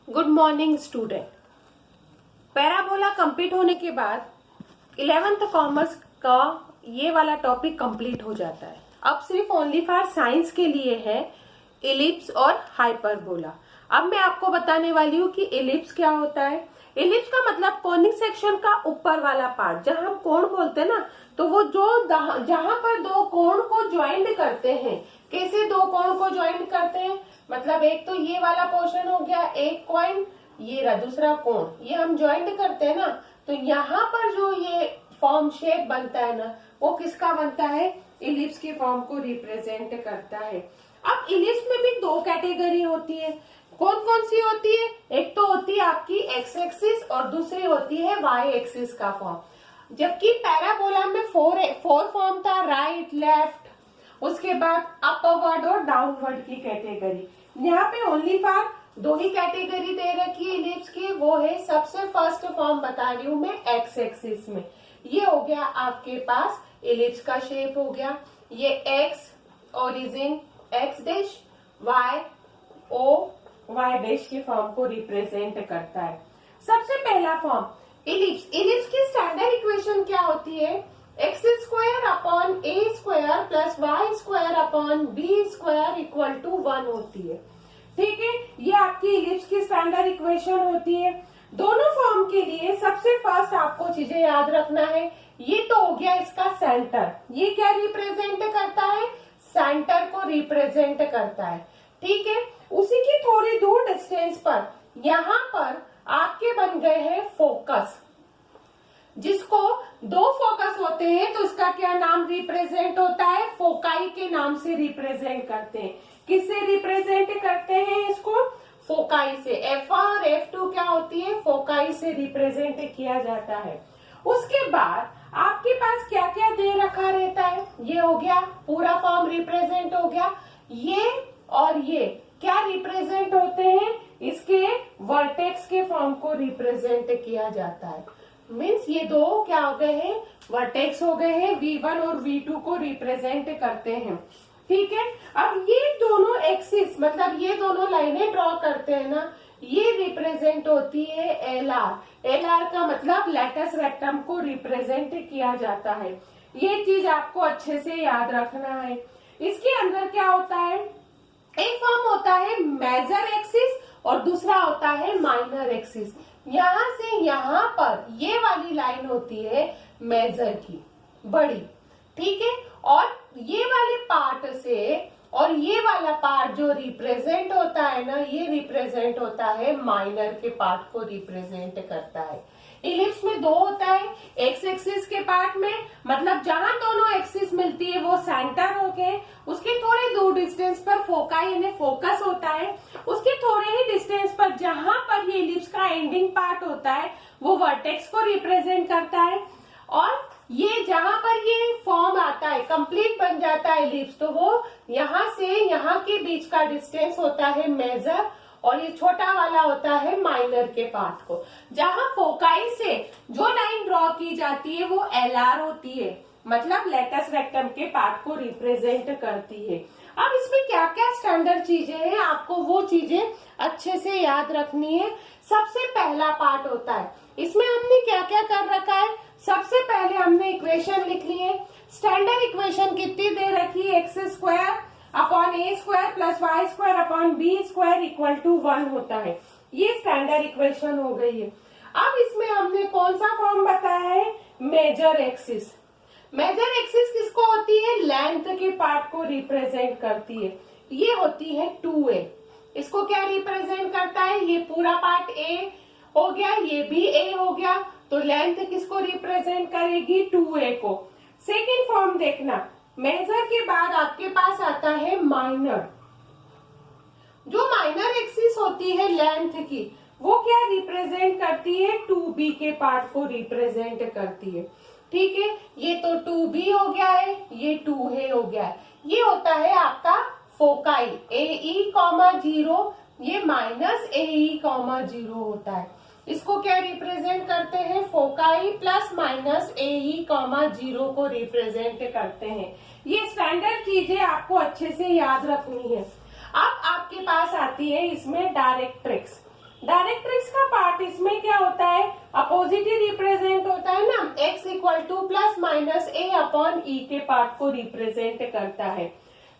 Good morning student. Parabola complete होने के बाद 11th कॉमर्स का ये वाला टॉपिक कंप्लीट हो जाता है। अब सिर्फ ओनली फॉर साइंस के लिए है इलिप्स और हाइपरबोला। अब मैं आपको बताने वाली हूँ कि इलिप्स क्या होता है। इलिप्स का मतलब कोनिक सेक्शन का ऊपर वाला पार्ट, जहां हम कोण बोलते हैं ना, तो वो जो जहां पर दो कोण को ज्वाइंट करते हैं। कैसे दो कोण को ज्वाइंट करते हैं? मतलब एक तो ये वाला पोर्शन हो गया, एक कॉइन, ये रहा दूसरा कोण, ये हम ज्वाइंट करते हैं ना, तो यहाँ पर जो ये फॉर्म शेप बनता है ना, वो किसका बनता है? इलिप्स के फॉर्म को रिप्रेजेंट करता है। अब इलिप्स में भी दो कैटेगरी होती है। कौन कौन सी होती है? एक तो होती है आपकी एक्स एक्सिस और दूसरी होती है वाई एक्सिस का फॉर्म। जबकि पैराबोला में फोर फॉर्म था, राइट, लेफ्ट, उसके बाद अपवर्ड और डाउनवर्ड की कैटेगरी। यहाँ पे ओनली फॉर दो ही कैटेगरी दे रखी है इलिप्स की, वो है सबसे फर्स्ट फॉर्म बता रही हूँ मैं एक्स एक्सिस में। ये हो गया आपके पास इलिप्स का शेप हो गया। ये X origin X dash, Y O Y dash के फॉर्म को रिप्रेजेंट करता है। सबसे पहला फॉर्म इलिप्स। इलिप्स की स्टैंडर्ड इक्वेशन क्या होती है? X square upon A square plus Y square upon B square equal to 1 होती है। ठीक है, ये आपकी इलिप्स की स्टैंडर्ड इक्वेशन होती है। दोनों फॉर्म के लिए सबसे फर्स्ट आपको चीजें याद रखना है। ये तो हो गया इसका सेंटर। ये क्या रिप्रेजेंट करता है? सेंटर को रिप्रेजेंट करता है। ठीक है, उसी की थोड़ी दूर डिस्टेंस पर यहाँ पर आपके बन गए हैं फोकस, जिसको दो फोकस होते हैं तो इसका क्या नाम रिप्रेजेंट होता है? फोकाई के नाम से रिप्रेजेंट करते हैं। किससे रिप्रेजेंट करते हैं इसको? फोकाई से। F1 और F2 क्या होती है? फोकाई से रिप्रेजेंट किया जाता है। उसके बाद आपके पास क्या क्या दे रखा रहता है? ये हो गया पूरा फॉर्म रिप्रेजेंट हो गया। ये और ये क्या रिप्रेजेंट होते हैं? इसके वर्टेक्स के फॉर्म को रिप्रेजेंट किया जाता है। मीन्स ये दो क्या हो गए हैं? वर्टेक्स हो गए हैं। V1 और V2 को रिप्रेजेंट करते हैं। ठीक है, अब ये दोनों एक्सिस मतलब ये दोनों लाइनें ड्रॉ करते हैं ना, ये रिप्रेजेंट होती है LR। LR का मतलब लेटस रेक्टम को रिप्रेजेंट किया जाता है। ये चीज आपको अच्छे से याद रखना है। इसके अंदर क्या होता है? एक फॉर्म होता है मेजर एक्सिस और दूसरा होता है माइनर एक्सिस। यहाँ से यहाँ पर ये वाली लाइन होती है मेजर की, बड़ी। ठीक है, और ये वाले पार्ट से और ये वाला पार्ट जो रिप्रेजेंट होता है ना, ये रिप्रेजेंट होता है माइनर के पार्ट को रिप्रेजेंट करता है। इलिप्स में दो होता है, एक्स एक्सिस के पार्ट में मतलब जहां दोनों एक्सिस मिलती है वो सेंटर हो गए, उसके थोड़े दूर डिस्टेंस पर फोकाई यानी फोकस होता है, उसके थोड़े ही डिस्टेंस पर जहां पर ये इलिप्स का एंडिंग पार्ट होता है वो वर्टेक्स को रिप्रेजेंट करता है। और ये जहां पर ये फॉर्म आता है, कंप्लीट बन जाता है इलिप्स, तो वो यहाँ से यहाँ के बीच का डिस्टेंस होता है मेजर और ये छोटा वाला होता है माइनर के पार्ट को। जहां फोकाई से जो लाइन ड्रॉ की जाती है वो LR होती है, मतलब लेटस रेक्टम के पार्ट को रिप्रेजेंट करती है। अब इसमें क्या क्या स्टैंडर्ड चीजें हैं, आपको वो चीजें अच्छे से याद रखनी है। सबसे पहला पार्ट होता है, इसमें हमने क्या क्या कर रखा है? सबसे पहले हमने इक्वेशन लिख ली है। स्टैंडर्ड इक्वेशन कितनी दे रखी है? X square upon A square plus Y square upon B square equal to 1 होता है। ये स्टैंडर्ड इक्वेशन हो गई है। अब इसमें हमने कौन सा फॉर्म बताया है? Major axis. मेजर एक्सिस किसको होती है? लेंथ के पार्ट को रिप्रेजेंट करती है। ये होती है 2A। इसको क्या रिप्रेजेंट करता है? ये पूरा पार्ट A हो गया, ये भी A हो गया, तो लेंथ किसको रिप्रेजेंट करेगी? 2A को। सेकेंड फॉर्म देखना, मेजर के बाद आपके पास आता है माइनर। जो माइनर एक्सिस होती है लेंथ की, वो क्या रिप्रेजेंट करती है? 2B के पार्ट को रिप्रेजेंट करती है। ठीक है, ये तो 2B हो गया है, ये 2A हो गया है। ये होता है आपका फोकाई AE,0, ये माइनस AE,0 होता है। इसको क्या रिप्रेजेंट करते हैं? फोकाई प्लस माइनस AE,0 को रिप्रेजेंट करते हैं। ये स्टैंडर्ड चीजें आपको अच्छे से याद रखनी है। अब आपके पास आती है इसमें डायरेक्ट्रिक्स। डायरेक्ट्रिक्स का पार्ट इसमें क्या होता है, अपोजिट ही रिप्रेजेंट होता है ना, x equal to plus minus a upon E के पार्ट को रिप्रेजेंट करता है।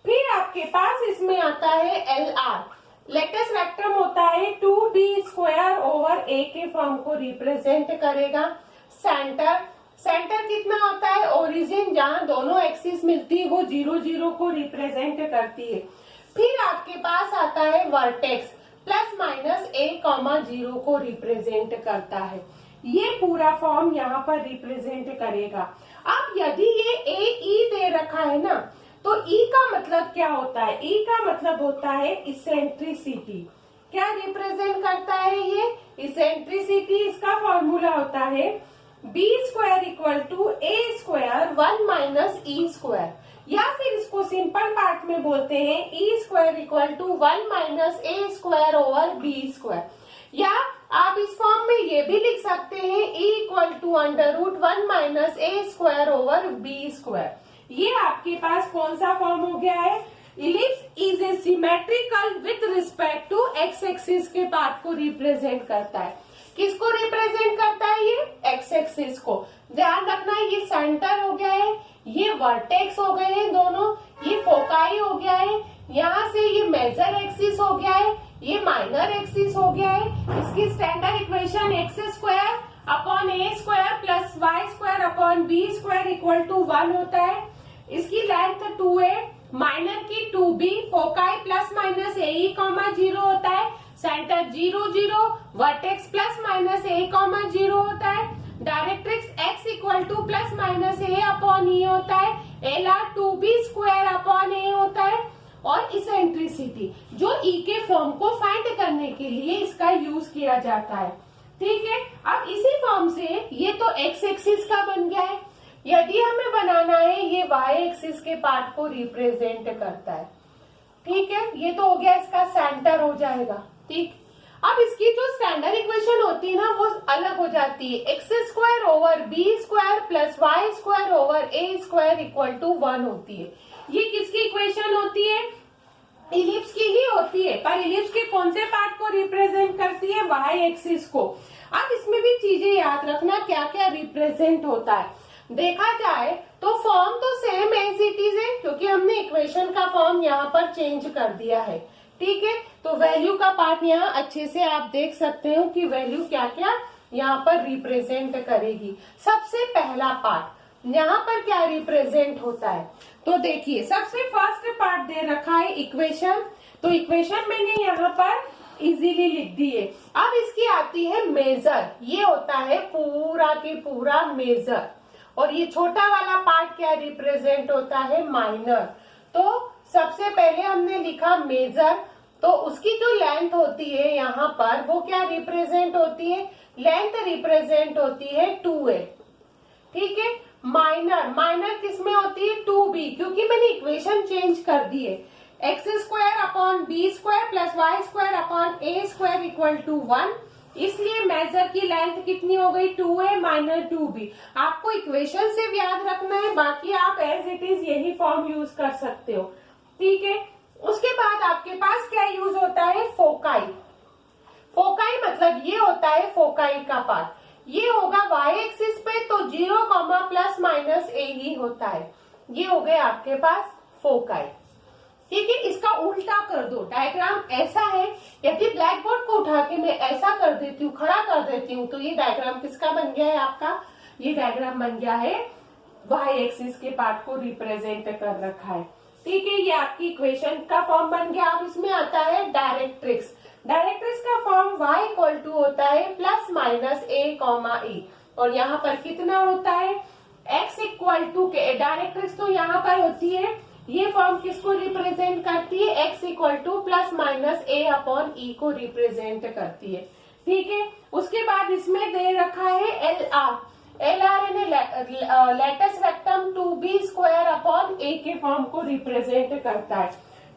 फिर आपके पास इसमें आता है LR, लेटेस्ट वेक्टर्म होता है 2b स्क्वायर ओवर a के फॉर्म को रिप्रेजेंट करेगा। सेंटर कितना होता है, ओरिजिन जहां दोनों एक्सिस मिलती है वो 0 0 को रिप्रेजेंट करती है। फिर आपके पास आता है vertex, plus minus a comma 0 को रिप्रेजेंट करता है। ये पूरा फॉर्म यहाँ पर रिप्रेजेंट करेगा। अब यदि ये ए ई दे रखा है ना, तो ई का मतलब क्या होता है, ई का मतलब होता है इसेंट्रिसिटी। क्या रिप्रेजेंट करता है ये, इसेंट्रिसिटी। इसका फॉर्मूला होता है B square equal to A square 1 minus E square, या फिर इसको सिंपल पार्ट में बोलते हैं E square equal to 1 minus A square over B square. या आप इस फॉर्म में ये भी लिख सकते हैं E equal to under root 1 minus A square over B square. ये आपके पास कौन सा फॉर्म हो गया है, ellipse is a symmetrical with respect to X axis के पार्ट को रिप्रेजेंट करता है। किसको रिप्रेजेंट करता है, ये एक्स एक्सिस को। ध्यान रखना ये सेंटर हो गया है, ये वर्टेक्स हो गए हैं दोनों, ये फोकाई हो गया है, यहाँ से ये मेजर एक्सिस हो गया है, ये माइनर एक्सिस हो गया है। इसकी standard equation X square upon A square plus Y square upon B square equal to 1 होता है। इसकी लेंथ 2a, माइनर की 2b, foci plus minus A E comma 0 होता है, centre 0 0, vertex plus minus A comma 0 होता है, directrix x equal to plus minus A upon E होता है, LR 2b स्क्वायर अपॉन ए होता है, और इसेंट्रिसिटी जो ई के फॉर्म को फाइंड करने के लिए इसका यूज किया जाता है। ठीक है, अब इसी फॉर्म से ये तो x एक्सिस का बन गया है, यदि हमें बनाना है ये y एक्सिस के पार्ट को रिप्रेजेंट करता है। ठीक है, ये तो हो गया, इसका सेंटर हो जाएगा। ठीक, अब इसकी जो स्टैंडर्ड इक्वेशन होती है ना वो अलग हो जाती है, X square over B square plus Y square over A square equal to 1 होती है। ये किसकी इक्वेशन होती है, इलिप्स की ही होती है, पर इलिप्स के कौन से पार्ट को रिप्रेजेंट करती है, वाई एक्सिस को। अब इसमें भी चीजें याद रखना क्या क्या रिप्रेजेंट होता है। देखा जाए तो फॉर्म तो सेम एज इट इज है, क्योंकि हमने इक्वेशन का फॉर्म यहाँ पर चेंज कर दिया है। ठीक है, तो वैल्यू का पार्ट यहाँ अच्छे से आप देख सकते हो कि वैल्यू क्या क्या यहाँ पर रिप्रेजेंट करेगी। सबसे पहला पार्ट यहाँ पर क्या रिप्रेजेंट होता है, तो देखिए सबसे फर्स्ट पार्ट दे रखा है इक्वेशन, तो इक्वेशन मैंने यहाँ पर इजीली लिख दी है। अब इसकी आती है मेजर, ये होता है पूरा के पूरा मेजर, और ये छोटा वाला पार्ट क्या रिप्रेजेंट होता है, माइनर। तो सबसे पहले हमने लिखा मेजर, तो उसकी जो लेंथ होती है यहाँ पर वो क्या रिप्रेजेंट होती है, लेंथ रिप्रेजेंट होती है 2a। ठीक है, माइनर किसमें होती है, 2b, क्योंकि मैंने इक्वेशन चेंज कर दी है। X square upon B square plus Y square upon A square equal to 1, इसलिए मेजर की लेंथ कितनी हो गई, 2a माइनस 2b। आपको इक्वेशन से याद रखना है, बाकी आप एज इट इज यही फॉर्म यूज कर सकते हो। ठीक है, उसके बाद आपके पास क्या यूज होता है, फोकाई। फोकाई मतलब ये होता है फोकाई का पार्ट, ये होगा वाई एक्सिस पे, तो 0 प्लस माइनस ए ही होता है। ये हो गए आपके पास फोकाई। ठीक है, इसका उल्टा कर दो, डायग्राम ऐसा है, यदि ब्लैक बोर्ड को उठा के मैं ऐसा कर देती हूँ, खड़ा कर देती हूँ, तो ये डायग्राम किसका बन गया है आपका, ये डायग्राम बन गया है वाई एक्सिस के पार्ट को रिप्रेजेंट कर रखा है। ठीक है, ये आपकी इक्वेशन का फॉर्म बन गया। अब इसमें आता है डायरेक्ट्रिक्स। डायरेक्ट्रिक्स का फॉर्म y इक्वल टू होता है plus minus a comma e, और यहाँ पर कितना होता है, x इक्वल टू के, डायरेक्ट्रिक्स तो यहाँ पर होती है, ये फॉर्म किसको रिप्रेजेंट करती है, x equal to plus minus a upon e को रिप्रेजेंट करती है। ठीक है, उसके बाद इसमें दे रखा है LR यानी latus rectum 2b square upon a के फॉर्म को रिप्रेजेंट करता है।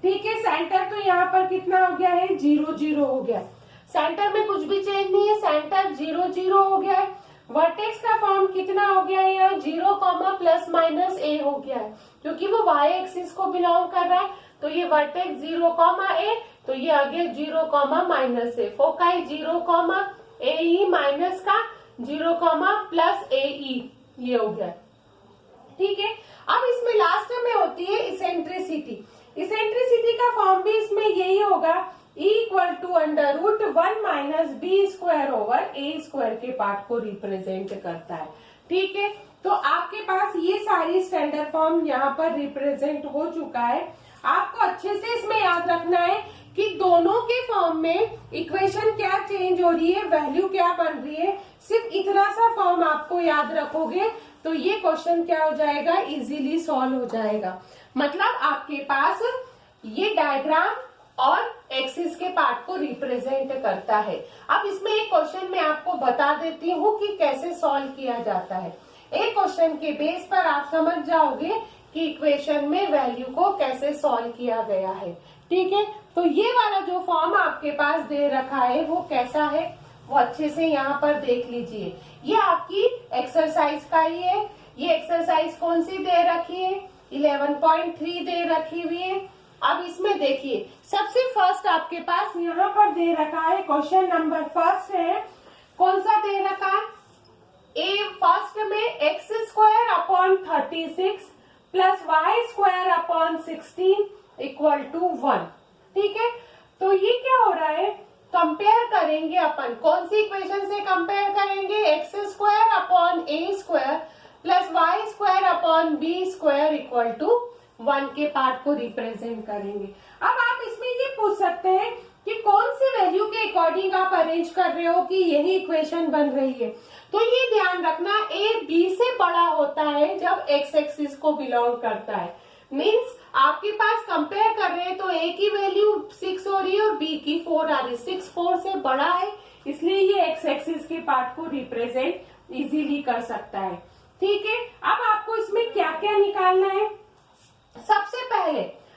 ठीक है, सेंटर तो यहाँ पर कितना हो गया है, 0 0 हो गया, सेंटर में कुछ भी चेंज नहीं है, सेंटर 0 0 हो गया है। वर्टेक्स का फॉर्म कितना हो गया है, यहाँ 0 प्लस माइनस a हो गया है, क्योंकि वो y एक्सिस को बिलोंग कर रहा है, तो ये वर्टेक्स 0 a, तो ये आ गया 0 कॉमा माइनस ए, फोकाई 0 कॉमा ए माइनस का 0 कॉमा प्लस ए, ये हो गया। ठीक है, अब इसमें लास्ट में होती है इसेंट्रिसिटी। इसेंट्रिसिटी का फॉर्म भी इसमें यही होगा, E equal to under root 1 minus B square over A square के पार्ट को रिप्रेजेंट करता है। ठीक है, तो आपके पास ये सारी स्टैंडर्ड फॉर्म यहाँ पर रिप्रेजेंट हो चुका है। आपको अच्छे से इसमें याद रखना है कि दोनों के फॉर्म में इक्वेशन क्या चेंज हो रही है, वैल्यू क्या बन रही है। सिर्फ इतना सा फॉर्म आपको याद रखोगे तो ये क्वेश्चन क्या हो जाएगा, इजीली सॉल्व हो जाएगा। मतलब आपके पास ये डायग्राम और एक्सिस के पार्ट को रिप्रेजेंट करता है। अब इसमें एक क्वेश्चन मैं आपको बता देती हूँ कि कैसे सॉल्व किया जाता है। एक क्वेश्चन के बेस पर आप समझ जाओगे कि इक्वेशन में वैल्यू को कैसे सॉल्व किया गया है। ठीक है, तो ये वाला जो फॉर्म आपके पास दे रखा है वो कैसा है, वो अच्छे से यहाँ पर देख लीजिए। ये आपकी एक्सरसाइज का ही है। ये एक्सरसाइज कौन सी दे रखी है, 11.3 दे रखी हुई है। अब इसमें देखिए, सबसे फर्स्ट आपके पास यहाँ पर दे रखा है, क्वेश्चन नंबर फर्स्ट है, कौन सा दे रखा है, ए फर्स्ट में X square upon 36 plus Y square upon 16 equal to 1। ठीक है, तो ये क्या हो रहा है, कंपेयर करेंगे अपन, कौन सी इक्वेशन से कंपेयर करेंगे, X square upon A square plus Y square upon B square equal to 1 के पार्ट को रिप्रेजेंट करेंगे। अब आप इसमें ये पूछ सकते हैं कि कौन सी वैल्यू के अकॉर्डिंग आप अरेंज कर रहे हो कि यही इक्वेशन बन रही है। तो ये ध्यान रखना, ए बी से बड़ा होता है जब एक्स एक्सिस को बिलोंग करता है। मीन्स आपके पास कंपेयर कर रहे हैं तो ए की वैल्यू 6 हो रही है और बी की 4 आ रही है, 6 4 से बड़ा है, इसलिए ये एक्स एक्सिस के पार्ट को रिप्रेजेंट इजीली कर सकता है। ठीक है, अब आपको इसमें क्या क्या निकालना है,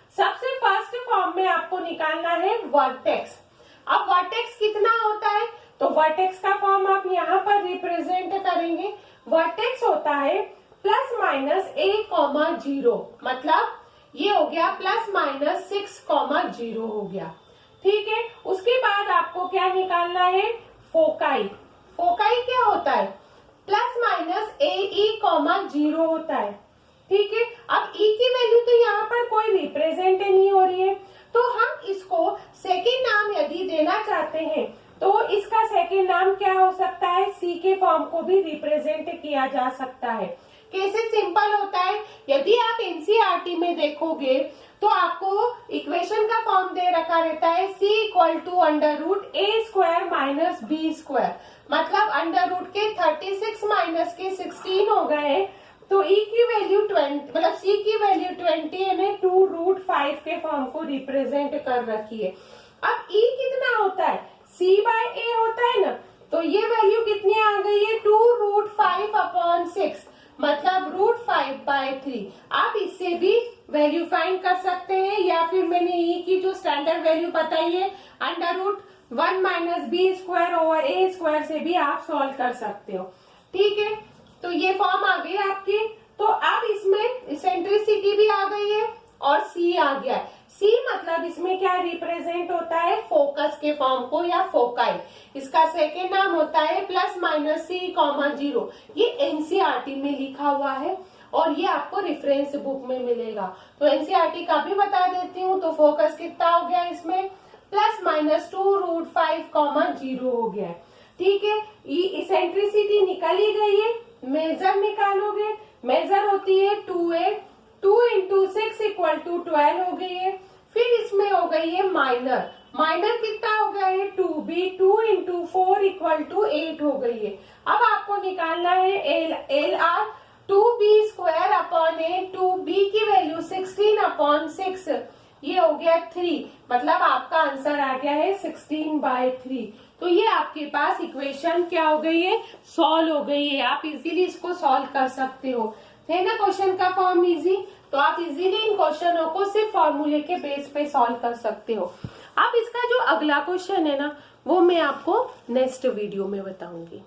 सबसे फर्स्ट फॉर्म में आपको निकालना है वर्टेक्स। अब वर्टेक्स कितना होता है, तो वर्टेक्स का फॉर्म आप यहाँ पर रिप्रेजेंट करेंगे। वर्टेक्स होता है प्लस माइनस ए कॉमा 0, मतलब ये हो गया प्लस माइनस 6 कॉमा 0 हो गया। ठीक है, उसके बाद आपको क्या निकालना है, फोकाई। फोकाई क्या होता है, प्लस माइनस ए कॉमा 0 होता है। ठीक है, अब ई की वैल्यू तो यहाँ पर कोई रिप्रेजेंट नहीं हो रही है, तो हम इसको सेकेंड नाम यदि देना चाहते हैं तो इसका सेकेंड नाम क्या हो सकता है, सी के फॉर्म को भी रिप्रेजेंट किया जा सकता है। कैसे सिंपल होता है, यदि आप एनसीईआरटी में देखोगे तो आपको इक्वेशन का फॉर्म दे रखा रहता है, C equal to under root A square minus B square, मतलब अंडर रूट के 36 माइनस के 16 हो गए, तो ई की वैल्यू 20, मतलब सी की वैल्यू 20 ने 2√5 के फॉर्म को रिप्रेजेंट कर रखी है। अब ई कितना होता है, सी बाय ए होता है ना, तो ये वैल्यू कितनी आ गई है, 2√5 अपॉन 6, मतलब √5/3। आप इससे भी वैल्यू फाइंड कर सकते हैं, या फिर मैंने ई की जो स्टैंडर्ड वैल्यू बताई है under root 1 minus B square over A square से भी आप सॉल्व कर सकते हो। ठीक है, तो ये फॉर्म आ गई आपकी। तो अब इसमें इसेंट्रिसिटी भी आ गई है और सी आ गया है। सी मतलब इसमें क्या रिप्रेजेंट होता है, फोकस के फॉर्म को या फोकाई। इसका सेकेंड नाम होता है प्लस माइनस सी कॉमा 0। ये एनसीईआरटी में लिखा हुआ है और ये आपको रेफरेंस बुक में मिलेगा। तो एनसीईआरटी का भी बता देती हूँ, तो फोकस कितना हो गया इसमें, प्लस माइनस 2√5 कॉमा 0 हो गया। ठीक है, इसेंट्रिसिटी निकल ही गई है। मेजर निकालोगे, मेजर होती है 2a, 2 इंटू 6 इक्वल टू 12 हो गई है। फिर इसमें हो गई है माइनर, माइनर कितना हो गया है 2b, 2 इंटू 4 इक्वल टू 8 हो गई है। अब आपको निकालना है L R, 2b square upon A, 2b की वैल्यू 16 अपॉन 6, ये हो गया 3, मतलब आपका आंसर आ गया है 16/3। तो ये आपके पास इक्वेशन क्या हो गई है, सॉल्व हो गई है। आप इजीली इसको सॉल्व कर सकते हो, है ना क्वेश्चन का फॉर्म इजी। तो आप इजीली इन क्वेश्चनों को सिर्फ फॉर्मूले के बेस पे सॉल्व कर सकते हो। अब इसका जो अगला क्वेश्चन है ना, वो मैं आपको नेक्स्ट वीडियो में बताऊंगी।